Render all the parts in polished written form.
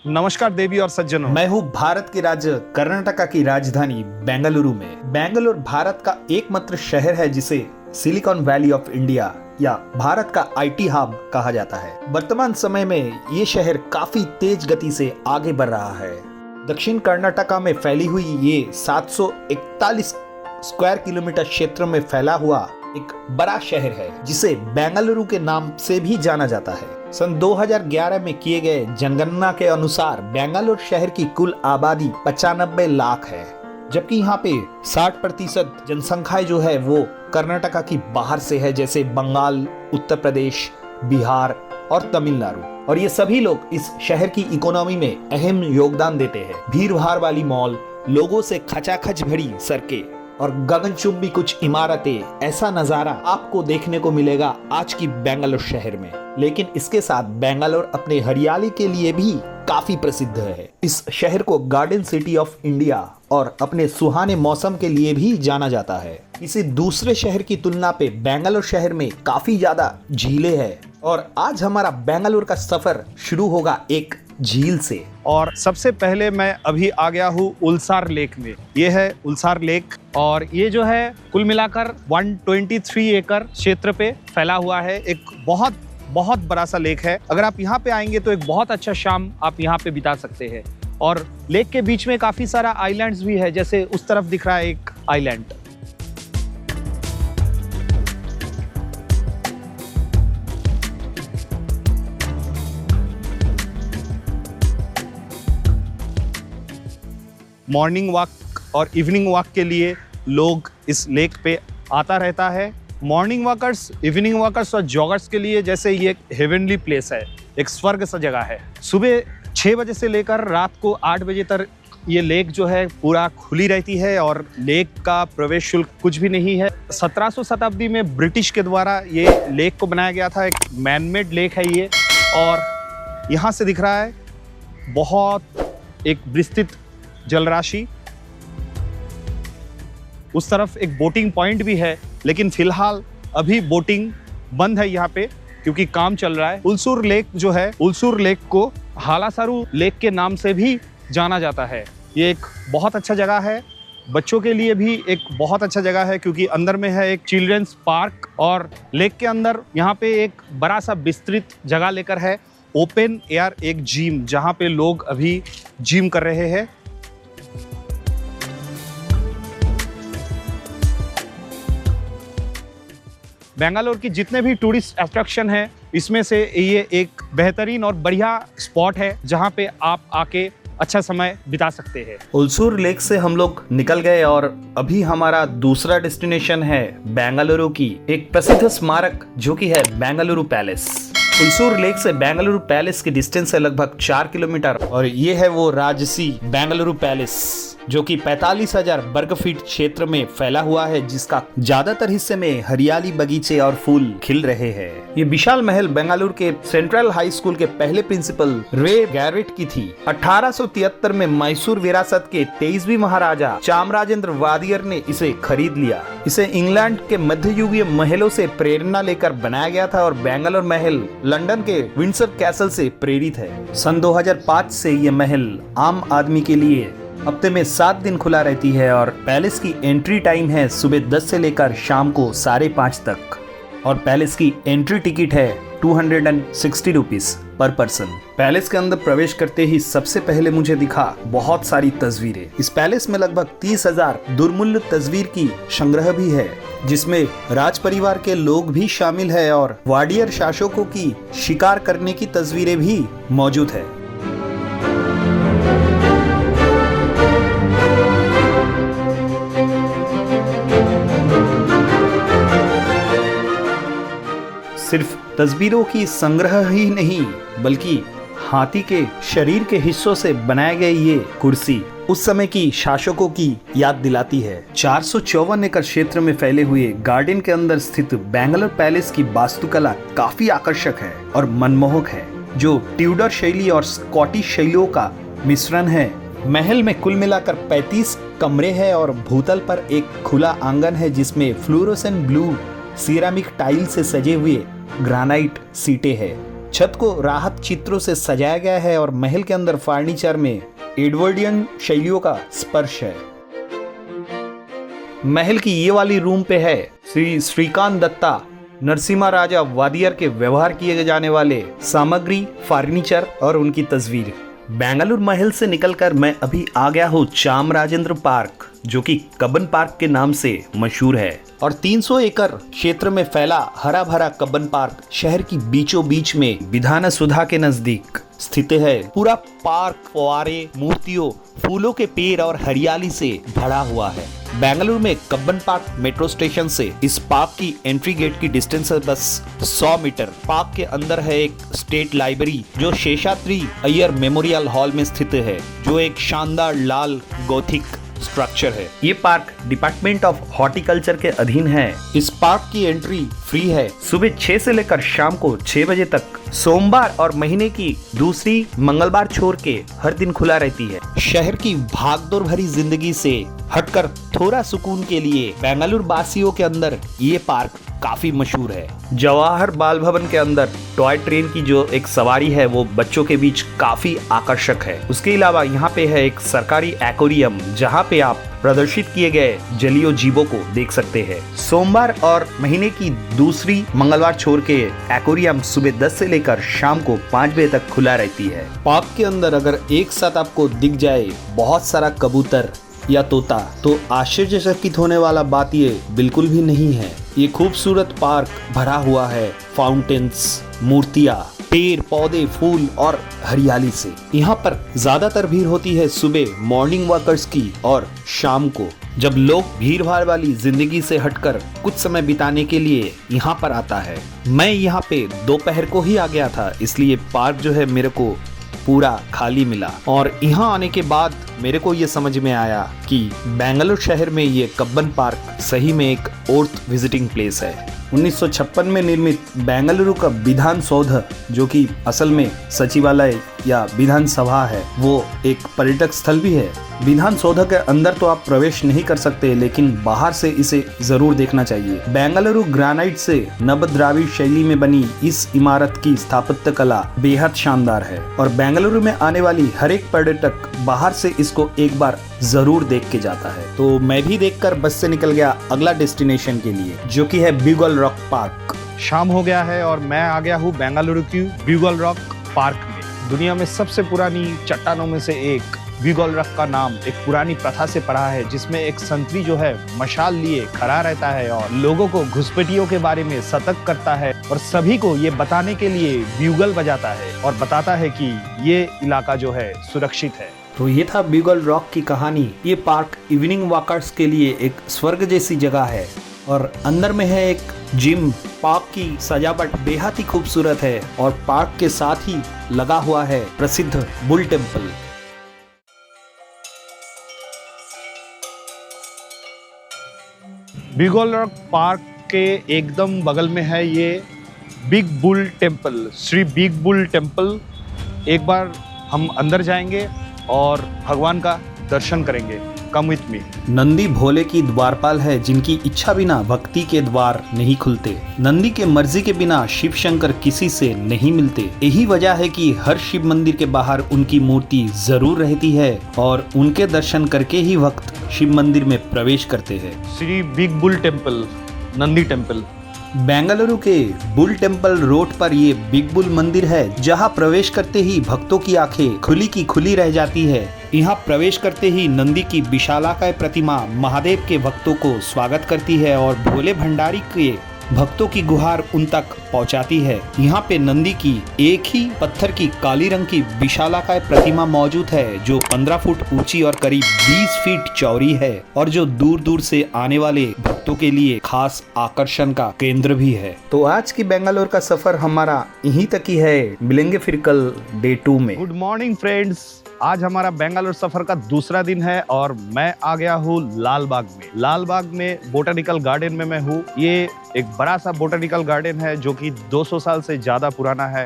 नमस्कार देवी और सज्जनों। मैं हूँ भारत के राज्य कर्नाटका की राजधानी बेंगलुरु में। बेंगलुरु भारत का एकमात्र शहर है जिसे सिलिकॉन वैली ऑफ इंडिया या भारत का आईटी हब कहा जाता है। वर्तमान समय में ये शहर काफी तेज गति से आगे बढ़ रहा है। दक्षिण कर्नाटका में फैली हुई ये 741 स्क्वायर किलोमीटर क्षेत्र में फैला हुआ एक बड़ा शहर है जिसे बेंगलुरु के नाम से भी जाना जाता है। सन 2011 में किए गए जनगणना के अनुसार बेंगलुरु शहर की कुल आबादी 95 लाख है, जबकि यहाँ पे 60% जनसंख्या जो है वो कर्नाटका की बाहर से है, जैसे बंगाल, उत्तर प्रदेश, बिहार और तमिलनाडु। और ये सभी लोग इस शहर की इकोनॉमी में अहम योगदान देते हैं। भीड़ भाड़ वाली मॉल, लोगों से खचाखच भरी सड़कें और गगनचुंबी कुछ इमारतें, ऐसा नजारा आपको देखने को मिलेगा आज की बेंगलुरु शहर में। लेकिन इसके साथ बेंगलुरु अपने हरियाली के लिए भी काफी प्रसिद्ध है। इस शहर को गार्डन सिटी ऑफ इंडिया और अपने सुहाने मौसम के लिए भी जाना जाता है। किसी दूसरे शहर की तुलना पे बेंगलुरु शहर में काफी ज्यादा झीलें हैं और आज हमारा बेंगलुरु का सफर शुरू होगा एक झील से। और सबसे पहले मैं अभी आ गया हूँ उल्सार लेक में। ये है उल्सार लेक और ये जो है कुल मिलाकर 123 एकड़ क्षेत्र पे फैला हुआ है। एक बहुत बड़ा सा लेक है। अगर आप यहाँ पे आएंगे तो एक बहुत अच्छा शाम आप यहाँ पे बिता सकते हैं। और लेक के बीच में काफी सारा आइलैंड्स भी है, जैसे उस तरफ दिख रहा है एक आइलैंड। मॉर्निंग वॉक और इवनिंग वॉक के लिए लोग इस लेक पे आता रहता है। मॉर्निंग वॉकर्स, इवनिंग वॉकर्स और जॉगर्स के लिए जैसे ये एक हेवनली प्लेस है, एक स्वर्ग सा जगह है। सुबह 6 बजे से लेकर रात को 8 बजे तक ये लेक जो है पूरा खुली रहती है और लेक का प्रवेश शुल्क कुछ भी नहीं है। 1700 शताब्दी में ब्रिटिश के द्वारा ये लेक को बनाया गया था। एक मैनमेड लेक है ये। और यहाँ से दिख रहा है बहुत एक विस्तृत जलराशि। उस तरफ एक बोटिंग पॉइंट भी है, लेकिन फिलहाल अभी बोटिंग बंद है यहाँ पे क्योंकि काम चल रहा है। उल्सूर लेक जो है, उल्सूर लेक को हालासारू लेक के नाम से भी जाना जाता है। ये एक बहुत अच्छा जगह है, बच्चों के लिए भी एक बहुत अच्छा जगह है क्योंकि अंदर में है एक चिल्ड्रंस पार्क और लेक के अंदर यहाँ पे एक बड़ा सा विस्तृत जगह लेकर है ओपन एयर एक जिम, जहाँ पे लोग अभी जिम कर रहे हैं। बेंगलुरु की जितने भी टूरिस्ट अट्रैक्शन है, इसमें से ये एक बेहतरीन और बढ़िया स्पॉट है जहाँ पे आप आके अच्छा समय बिता सकते हैं। उल्सूर लेक से हम लोग निकल गए और अभी हमारा दूसरा डेस्टिनेशन है बेंगलुरु की एक प्रसिद्ध स्मारक जो कि है बेंगलुरु पैलेस। उल्सूर लेक से बेंगलुरु पैलेस की डिस्टेंस है लगभग 4 किलोमीटर और ये है वो राजसी बेंगलुरु पैलेस जो कि 45,000 वर्ग फीट क्षेत्र में फैला हुआ है, जिसका ज्यादातर हिस्से में हरियाली, बगीचे और फूल खिल रहे हैं। ये विशाल महल बेंगलुरु के सेंट्रल हाई स्कूल के पहले प्रिंसिपल रे गैरेट की थी। 1873 में मैसूर विरासत के 23वीं महाराजा चामराजेंद्र वादियर ने इसे खरीद लिया। इसे इंग्लैंड के मध्ययुगीय महलों से प्रेरणा लेकर बनाया गया था और बेंगलुरु महल लंदन के विंडसर कैसल से प्रेरित है। सन 2005 से ये महल आम आदमी के लिए हफ्ते में 7 दिन खुला रहती है और पैलेस की एंट्री टाइम है सुबह 10 से लेकर शाम को 5:30 तक और पैलेस की एंट्री टिकट है 260 रुपीस पर पर्सन। पैलेस के अंदर प्रवेश करते ही सबसे पहले मुझे दिखा बहुत सारी तस्वीरें। इस पैलेस में लगभग 30,000 दुर्मूल्य तस्वीर की संग्रह भी है, जिसमें राज परिवार के लोग भी शामिल है और वाडियर शासकों की शिकार करने की तस्वीरें भी मौजूद है। सिर्फ तस्वीरों की संग्रह ही नहीं बल्कि हाथी के शरीर के हिस्सों से बनाए गए ये कुर्सी उस समय की शासकों की याद दिलाती है। 454 एकड़ क्षेत्र में फैले हुए गार्डन के अंदर स्थित बेंगलुरु पैलेस की वास्तुकला काफी आकर्षक है और मनमोहक है, जो ट्यूडर शैली और स्कॉटिश शैलियों का मिश्रण है। महल में कुल मिलाकर 35 कमरे हैं और भूतल पर एक खुला आंगन है जिसमें फ्लोरोसेंट ब्लू सिरामिक टाइल से सजे हुए ग्रेनाइट सीटें हैं। छत को राहत चित्रों से सजाया गया है और महल के अंदर फर्नीचर में एडवर्डियन शैलियों का स्पर्श है। महल की ये वाली रूम पे है श्री श्रीकांत दत्ता नरसिम्हा राजा वादियर के व्यवहार किए जाने वाले सामग्री, फर्नीचर और उनकी तस्वीर। बेंगलुरु महल से निकलकर मैं अभी आ गया हूँ चामराजेंद्र पार्क, जो कि कब्बन पार्क के नाम से मशहूर है। और 300 एकड़ क्षेत्र में फैला हरा भरा कब्बन पार्क शहर की बीचों बीच में विधान सुधा के नजदीक स्थित है। पूरा पार्क फुआरे, मूर्तियों, फूलों के पेड़ और हरियाली से भरा हुआ है। बेंगलुरु में कब्बन पार्क मेट्रो स्टेशन से इस पार्क की एंट्री गेट की डिस्टेंस है बस 100 मीटर। पार्क के अंदर है एक स्टेट लाइब्रेरी जो शेषाद्री अय्यर मेमोरियल हॉल में स्थित है, जो एक शानदार लाल गोथिक स्ट्रक्चर है। ये पार्क डिपार्टमेंट ऑफ हॉर्टिकल्चर के अधीन है। इस पार्क की एंट्री फ्री है। सुबह 6 से लेकर शाम को 6 बजे तक, सोमवार और महीने की दूसरी मंगलवार छोड़ के हर दिन खुला रहती है। शहर की भागदौड़ भरी जिंदगी से हटकर थोड़ा सुकून के लिए बेंगलुरु वासियों के अंदर ये पार्क काफी मशहूर है। जवाहर बाल भवन के अंदर टॉय ट्रेन की जो एक सवारी है वो बच्चों के बीच काफी आकर्षक है। उसके अलावा यहाँ पे है एक सरकारी एक्वेरियम जहाँ पे आप प्रदर्शित किए गए जलीय जीवों को देख सकते हैं। सोमवार और महीने की दूसरी मंगलवार छोड़ के एक्वेरियम सुबह 10 से लेकर शाम को 5 बजे तक खुला रहती है। पार्क के अंदर अगर एक साथ आपको दिख जाए बहुत सारा कबूतर या तोता तो आश्चर्यचकित होने वाला बात ये बिल्कुल भी नहीं है। ये खूबसूरत पार्क भरा हुआ है फाउंटेन्स, मूर्तियाँ, पेड़ पौधे, फूल और हरियाली से। यहाँ पर ज्यादातर भीड़ होती है सुबह मॉर्निंग वॉकर्स की और शाम को, जब लोग भीड़ भाड़ वाली जिंदगी से हटकर कुछ समय बिताने के लिए यहाँ पर आता है। मैं यहाँ पे दोपहर को ही आ गया था, इसलिए पार्क जो है मेरे को पूरा खाली मिला। और यहाँ आने के बाद मेरे को ये समझ में आया कि बेंगलुरु शहर में ये कब्बन पार्क सही में एक वर्थ विजिटिंग प्लेस है। 1956 में निर्मित बेंगलुरु का विधान सौध, जो कि असल में सचिवालय या विधानसभा है, वो एक पर्यटक स्थल भी है। विधान सौध के अंदर तो आप प्रवेश नहीं कर सकते, लेकिन बाहर से इसे जरूर देखना चाहिए। बेंगलुरु ग्रेनाइट से नवद्राविड़ शैली में बनी इस इमारत की स्थापत्य कला बेहद शानदार है और बेंगलुरु में आने वाली हर एक पर्यटक बाहर से इसको एक बार जरूर देख के जाता है। तो मैं भी देखकर बस से निकल गया अगला डेस्टिनेशन के लिए, जो कि है ब्यूगल रॉक पार्क। शाम हो गया है और मैं आ गया हूँ बेंगलुरु की ब्यूगल रॉक पार्क में। दुनिया में सबसे पुरानी चट्टानों में से एक ब्यूगल रॉक का नाम एक पुरानी प्रथा से पड़ा है, जिसमें एक संतरी जो है मशाल लिए खड़ा रहता है और लोगों को घुसपैठियों के बारे में सतर्क करता है और सभी को ये बताने के लिए ब्यूगल बजाता है और बताता है कि ये इलाका जो है सुरक्षित है। तो ये था ब्यूगल रॉक की कहानी। ये पार्क इवनिंग वॉकर्स के लिए एक स्वर्ग जैसी जगह है और अंदर में है एक जिम। पार्क की सजावट बेहद ही खूबसूरत है और पार्क के साथ ही लगा हुआ है प्रसिद्ध bull temple. Bugle rock park के एकदम बगल में है ये big bull temple, Shri big bull temple. एक बार हम अंदर जाएंगे और भगवान का दर्शन करेंगे। Come with me. नंदी भोले की द्वारपाल है, जिनकी इच्छा बिना भक्ति के द्वार नहीं खुलते। नंदी के मर्जी के बिना शिव शंकर किसी से नहीं मिलते। यही वजह है कि हर शिव मंदिर के बाहर उनकी मूर्ति जरूर रहती है और उनके दर्शन करके ही भक्त शिव मंदिर में प्रवेश करते हैं। Shri big bull temple, Nandi temple. Bengaluru के बुल टेम्पल रोड पर ये बिग बुल मंदिर है, जहां प्रवेश करते ही भक्तों की आंखें खुली की खुली रह जाती है। यहाँ प्रवेश करते ही नंदी की विशालाकाय प्रतिमा महादेव के भक्तों को स्वागत करती है और भोले भंडारी के भक्तों की गुहार उन तक पहुंचाती है। यहाँ पे नंदी की एक ही पत्थर की काली रंग की विशालाकाय प्रतिमा मौजूद है, जो 15 फुट ऊंची और करीब 20 फीट चौड़ी है और जो दूर दूर से आने वाले भक्तों के लिए खास आकर्षण का केंद्र भी है। तो आज की बेंगलोर का सफर हमारा यहीं तक ही है। मिलेंगे फिर कल डे 2 में। गुड मॉर्निंग फ्रेंड्स, आज हमारा बेंगलोर सफर का दूसरा दिन है और मैं आ गया हूँ लाल बाग में। लाल बाग में बोटेनिकल गार्डन में मैं हूँ। ये एक बड़ा सा बोटेनिकल गार्डन है जो कि 200 साल से ज्यादा पुराना है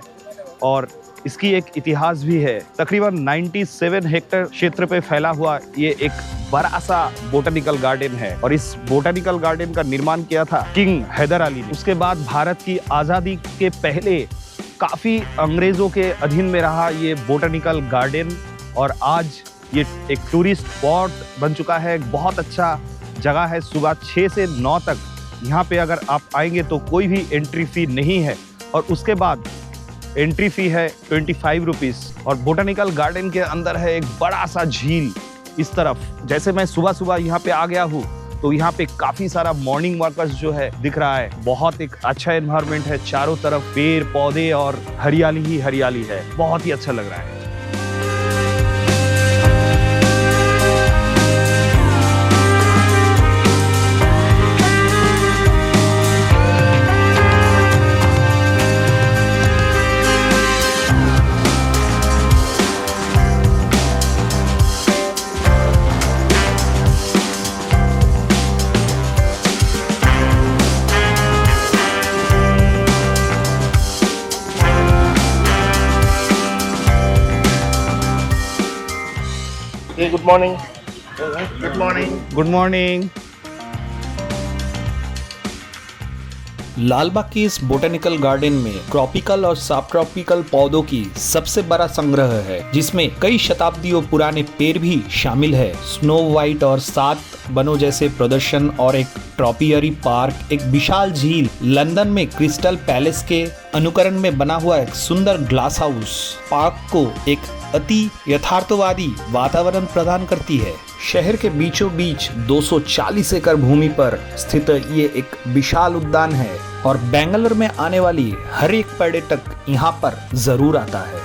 और इसकी एक इतिहास भी है। तकरीबन 97 हेक्टेयर क्षेत्र पे फैला हुआ ये एक बड़ा सा बोटेनिकल गार्डन है और इस बोटेनिकल गार्डन का निर्माण किया था किंग हैदर अली ने। उसके बाद भारत की आजादी के पहले काफ़ी अंग्रेज़ों के अधीन में रहा ये बोटैनिकल गार्डन, और आज ये एक टूरिस्ट स्पॉट बन चुका है। एक बहुत अच्छा जगह है। सुबह 6 से 9 तक यहाँ पे अगर आप आएंगे तो कोई भी एंट्री फ़ी नहीं है, और उसके बाद एंट्री फ़ी है 25 रुपीज़। और बोटैनिकल गार्डन के अंदर है एक बड़ा सा झील इस तरफ। जैसे मैं सुबह सुबह यहाँ पे आ गया हूँ तो यहाँ पे काफ़ी सारा मॉर्निंग वॉकर्स जो है दिख रहा है। बहुत एक अच्छा एनवायरनमेंट है, चारों तरफ पेड़ पौधे और हरियाली ही हरियाली है। बहुत ही अच्छा लग रहा है। Hey, good morning. Good morning. Good morning. Lalbagh की इस बोटेनिकल गार्डन में ट्रॉपिकल और सब ट्रॉपिकल पौधों की सबसे बड़ा संग्रह है, जिसमें कई शताब्दियों पुराने पेड़ भी शामिल है। स्नो वाइट और 7 बनों जैसे प्रदर्शन और एक ट्रॉपियरी पार्क, एक विशाल झील, लंदन में क्रिस्टल पैलेस के अनुकरण में बना हुआ एक सुंदर ग्लास हाउस पार्क को एक अति यथार्थवादी वातावरण प्रदान करती है। शहर के बीचों बीच 240 एकड़ भूमि पर स्थित ये एक विशाल उद्यान है, और बेंगलुरु में आने वाली हर एक पर्यटक यहाँ पर जरूर आता है।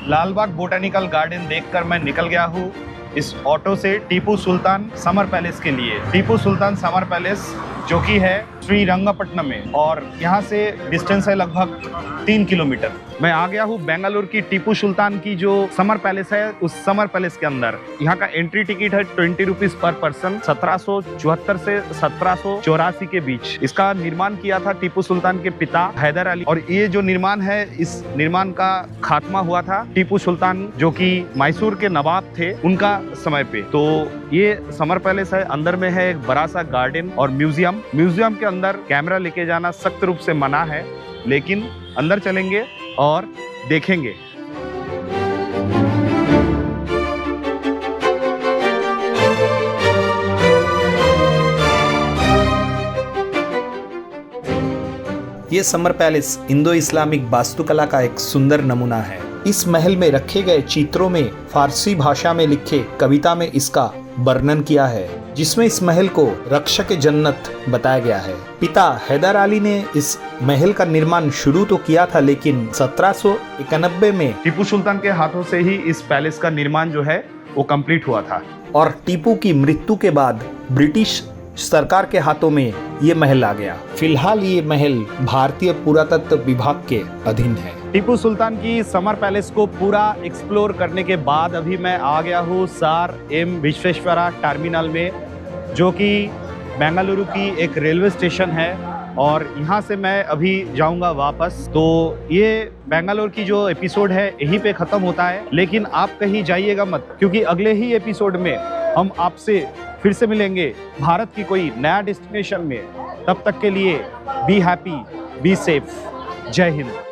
लालबाग बोटैनिकल गार्डन देखकर मैं निकल गया हूँ इस ऑटो से टीपू सुल्तान समर पैलेस के लिए। टीपू सुल्तान समर पैलेस जो कि है श्रीरंगपट्टनम में, और यहाँ से डिस्टेंस है लगभग 3 किलोमीटर। मैं आ गया हूँ बेंगलुरु की टीपू सुल्तान की जो समर पैलेस है, उस समर पैलेस के अंदर। यहाँ का एंट्री टिकट है 20 रुपीज पर पर्सन। 1774 से 1784 के बीच इसका निर्माण किया था टीपू सुल्तान के पिता हैदर अली, और ये जो निर्माण है, इस निर्माण का खात्मा हुआ था टीपू सुल्तान जो कि मैसूर के नवाब थे उनका समय पे। तो ये समर पैलेस है, अंदर में है एक बड़ा सा गार्डन और म्यूजियम के अंदर कैमरा लेके जाना सख्त रूप से मना है, लेकिन अंदर चलेंगे और देखेंगे। ये समर पैलेस इंडो इस्लामिक वास्तुकला का एक सुंदर नमूना है। इस महल में रखे गए चित्रों में फारसी भाषा में लिखे कविता में इसका वर्णन किया है, जिसमें इस महल को रक्षक जन्नत बताया गया है। पिता हैदर अली ने इस महल का निर्माण शुरू तो किया था, लेकिन 1791 में टीपू सुल्तान के हाथों से ही इस पैलेस का निर्माण जो है वो कंप्लीट हुआ था। और टीपू की मृत्यु के बाद ब्रिटिश सरकार के हाथों में ये महल आ गया। फिलहाल ये महल भारतीय पुरातत्व विभाग के अधीन है। टीपू सुल्तान की समर पैलेस को पूरा एक्सप्लोर करने के बाद अभी मैं आ गया हूँ सर एम विश्वेश्वरा टर्मिनल में, जो कि बेंगलुरु की एक रेलवे स्टेशन है, और यहाँ से मैं अभी जाऊँगा वापस। तो ये बेंगलुरु की जो एपिसोड है यहीं पे ख़त्म होता है, लेकिन आप कहीं जाइएगा मत, क्योंकि अगले ही एपिसोड में हम आपसे फिर से मिलेंगे भारत की कोई नया डेस्टिनेशन में। तब तक के लिए बी हैप्पी, बी सेफ। जय हिंद।